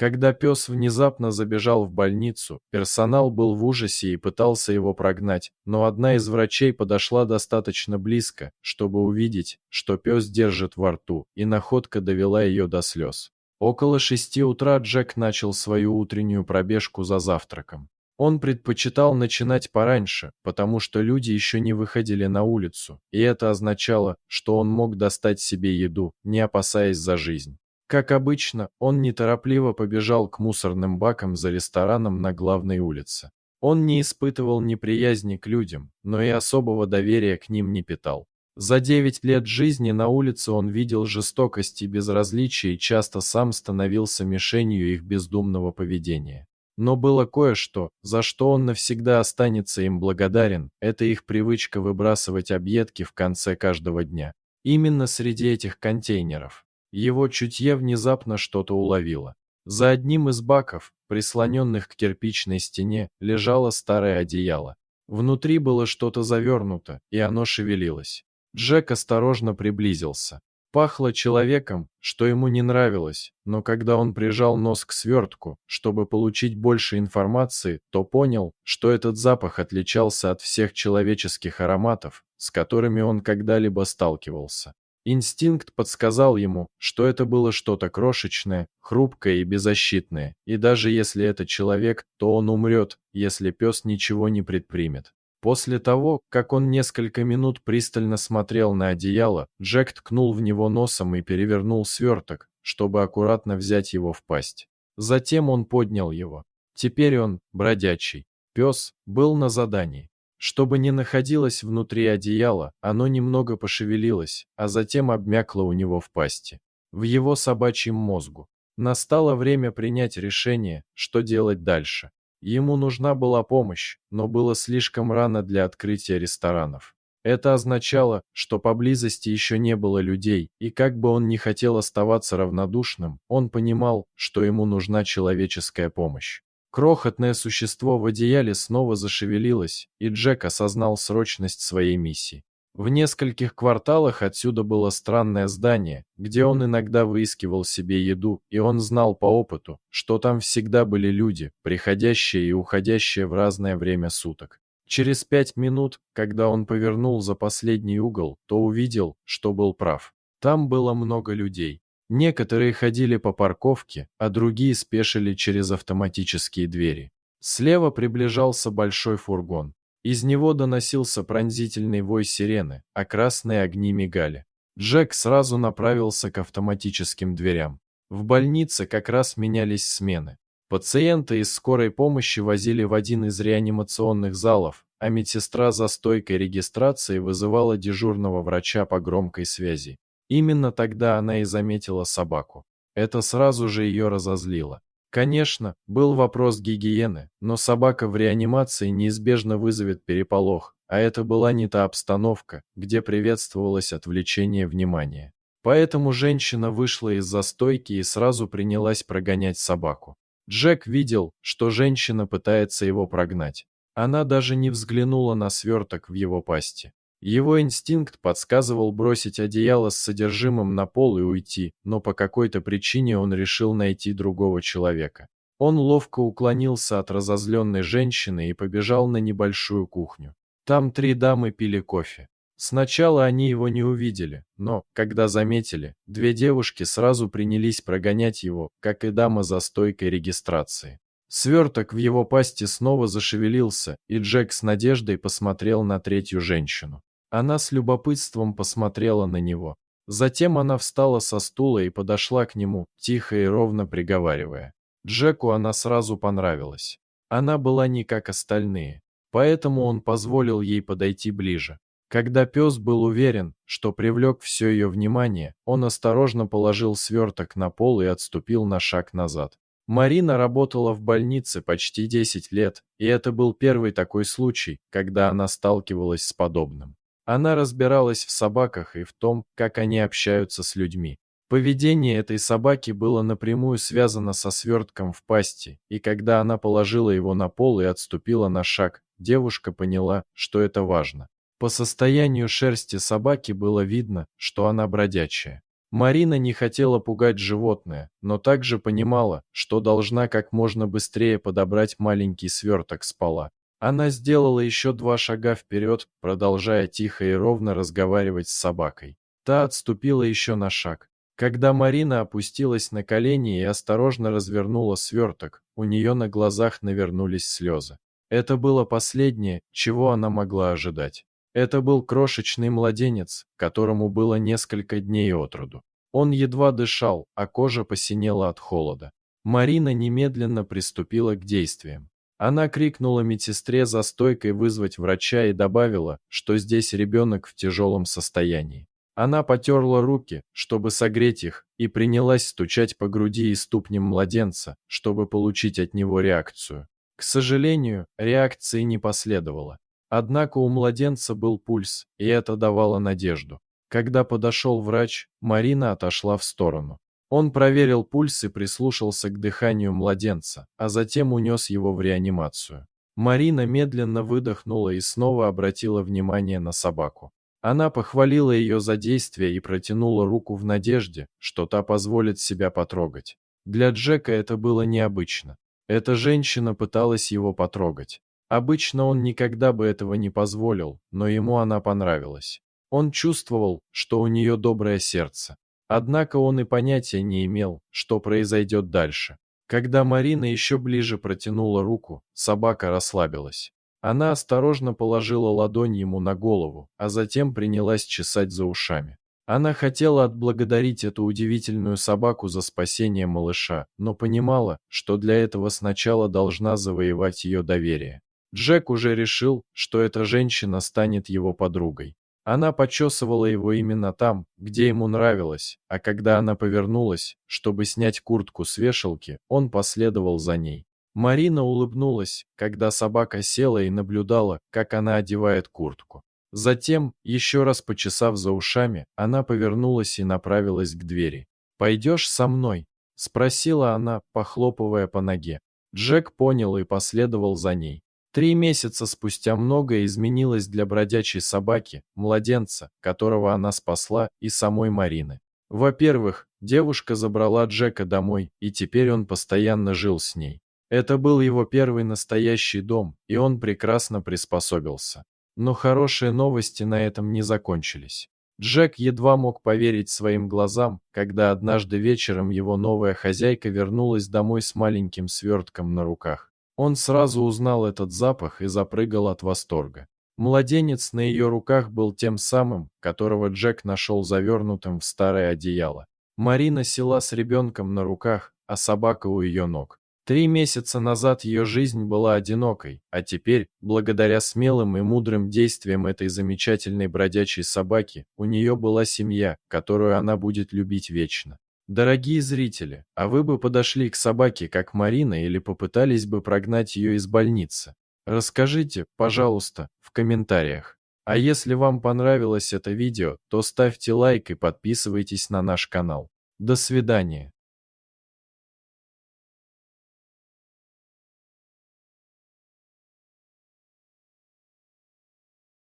Когда пес внезапно забежал в больницу, персонал был в ужасе и пытался его прогнать, но одна из врачей подошла достаточно близко, чтобы увидеть, что пес держит во рту, и находка довела ее до слез. Около 6 утра Джек начал свою утреннюю пробежку за завтраком. Он предпочитал начинать пораньше, потому что люди еще не выходили на улицу, и это означало, что он мог достать себе еду, не опасаясь за жизнь. Как обычно, он неторопливо побежал к мусорным бакам за рестораном на главной улице. Он не испытывал неприязни к людям, но и особого доверия к ним не питал. За 9 лет жизни на улице он видел жестокость и безразличие и часто сам становился мишенью их бездумного поведения. Но было кое-что, за что он навсегда останется им благодарен, это их привычка выбрасывать объедки в конце каждого дня. Именно среди этих контейнеров. Его чутье внезапно что-то уловило. За одним из баков, прислоненных к кирпичной стене, лежало старое одеяло. Внутри было что-то завернуто, и оно шевелилось. Джек осторожно приблизился. Пахло человеком, что ему не нравилось, но когда он прижал нос к свертку, чтобы получить больше информации, то понял, что этот запах отличался от всех человеческих ароматов, с которыми он когда-либо сталкивался. Инстинкт подсказал ему, что это было что-то крошечное, хрупкое и беззащитное, и даже если это человек, то он умрет, если пес ничего не предпримет. После того, как он несколько минут пристально смотрел на одеяло, Джек ткнул в него носом и перевернул сверток, чтобы аккуратно взять его в пасть. Затем он поднял его. Теперь он, бродячий пес, был на задании. Чтобы не находилось внутри одеяла, оно немного пошевелилось, а затем обмякло у него в пасти. В его собачьем мозгу. Настало время принять решение, что делать дальше. Ему нужна была помощь, но было слишком рано для открытия ресторанов. Это означало, что поблизости еще не было людей, и как бы он ни хотел оставаться равнодушным, он понимал, что ему нужна человеческая помощь. Крохотное существо в одеяле снова зашевелилось, и Джек осознал срочность своей миссии. В нескольких кварталах отсюда было странное здание, где он иногда выискивал себе еду, и он знал по опыту, что там всегда были люди, приходящие и уходящие в разное время суток. Через 5 минут, когда он повернул за последний угол, то увидел, что был прав. Там было много людей. Некоторые ходили по парковке, а другие спешили через автоматические двери. Слева приближался большой фургон. Из него доносился пронзительный вой сирены, а красные огни мигали. Джек сразу направился к автоматическим дверям. В больнице как раз менялись смены. Пациента из скорой помощи возили в один из реанимационных залов, а медсестра за стойкой регистрации вызывала дежурного врача по громкой связи. Именно тогда она и заметила собаку. Это сразу же ее разозлило. Конечно, был вопрос гигиены, но собака в реанимации неизбежно вызовет переполох, а это была не та обстановка, где приветствовалось отвлечение внимания. Поэтому женщина вышла из-за стойки и сразу принялась прогонять собаку. Джек видел, что женщина пытается его прогнать. Она даже не взглянула на сверток в его пасти. Его инстинкт подсказывал бросить одеяло с содержимым на пол и уйти, но по какой-то причине он решил найти другого человека. Он ловко уклонился от разозленной женщины и побежал на небольшую кухню. Там 3 дамы пили кофе. Сначала они его не увидели, но, когда заметили, 2 девушки сразу принялись прогонять его, как и дама за стойкой регистрации. Сверток в его пасти снова зашевелился, и Джек с надеждой посмотрел на 3-ю женщину. Она с любопытством посмотрела на него. Затем она встала со стула и подошла к нему, тихо и ровно приговаривая. Джеку она сразу понравилась. Она была не как остальные, поэтому он позволил ей подойти ближе. Когда пес был уверен, что привлек все ее внимание, он осторожно положил сверток на пол и отступил на шаг назад. Марина работала в больнице почти 10 лет, и это был первый такой случай, когда она сталкивалась с подобным. Она разбиралась в собаках и в том, как они общаются с людьми. Поведение этой собаки было напрямую связано со свертком в пасти, и когда она положила его на пол и отступила на шаг, девушка поняла, что это важно. По состоянию шерсти собаки было видно, что она бродячая. Марина не хотела пугать животное, но также понимала, что должна как можно быстрее подобрать маленький сверток с пола. Она сделала еще 2 шага вперед, продолжая тихо и ровно разговаривать с собакой. Та отступила еще на шаг. Когда Марина опустилась на колени и осторожно развернула сверток, у нее на глазах навернулись слезы. Это было последнее, чего она могла ожидать. Это был крошечный младенец, которому было несколько дней от роду. Он едва дышал, а кожа посинела от холода. Марина немедленно приступила к действиям. Она крикнула медсестре за стойкой вызвать врача и добавила, что здесь ребенок в тяжелом состоянии. Она потерла руки, чтобы согреть их, и принялась стучать по груди и ступням младенца, чтобы получить от него реакцию. К сожалению, реакции не последовало. Однако у младенца был пульс, и это давало надежду. Когда подошел врач, Марина отошла в сторону. Он проверил пульс и прислушался к дыханию младенца, а затем унес его в реанимацию. Марина медленно выдохнула и снова обратила внимание на собаку. Она похвалила ее за действие и протянула руку в надежде, что та позволит себя потрогать. Для Джека это было необычно. Эта женщина пыталась его потрогать. Обычно он никогда бы этого не позволил, но ему она понравилась. Он чувствовал, что у нее доброе сердце. Однако он и понятия не имел, что произойдет дальше. Когда Марина еще ближе протянула руку, собака расслабилась. Она осторожно положила ладонь ему на голову, а затем принялась чесать за ушами. Она хотела отблагодарить эту удивительную собаку за спасение малыша, но понимала, что для этого сначала должна завоевать ее доверие. Джек уже решил, что эта женщина станет его подругой. Она почесывала его именно там, где ему нравилось, а когда она повернулась, чтобы снять куртку с вешалки, он последовал за ней. Марина улыбнулась, когда собака села и наблюдала, как она одевает куртку. Затем, еще раз почесав за ушами, она повернулась и направилась к двери. «Пойдешь со мной?» — спросила она, похлопывая по ноге. Джек понял и последовал за ней. 3 месяца спустя многое изменилось для бродячей собаки, младенца, которого она спасла, и самой Марины. Во-первых, девушка забрала Джека домой, и теперь он постоянно жил с ней. Это был его первый настоящий дом, и он прекрасно приспособился. Но хорошие новости на этом не закончились. Джек едва мог поверить своим глазам, когда однажды вечером его новая хозяйка вернулась домой с маленьким свертком на руках. Он сразу узнал этот запах и запрыгал от восторга. Младенец на ее руках был тем самым, которого Джек нашел завернутым в старое одеяло. Марина села с ребенком на руках, а собака у ее ног. 3 месяца назад ее жизнь была одинокой, а теперь, благодаря смелым и мудрым действиям этой замечательной бродячей собаки, у нее была семья, которую она будет любить вечно. Дорогие зрители, а вы бы подошли к собаке, как Марина, или попытались бы прогнать ее из больницы? Расскажите, пожалуйста, в комментариях. А если вам понравилось это видео, то ставьте лайк и подписывайтесь на наш канал. До свидания.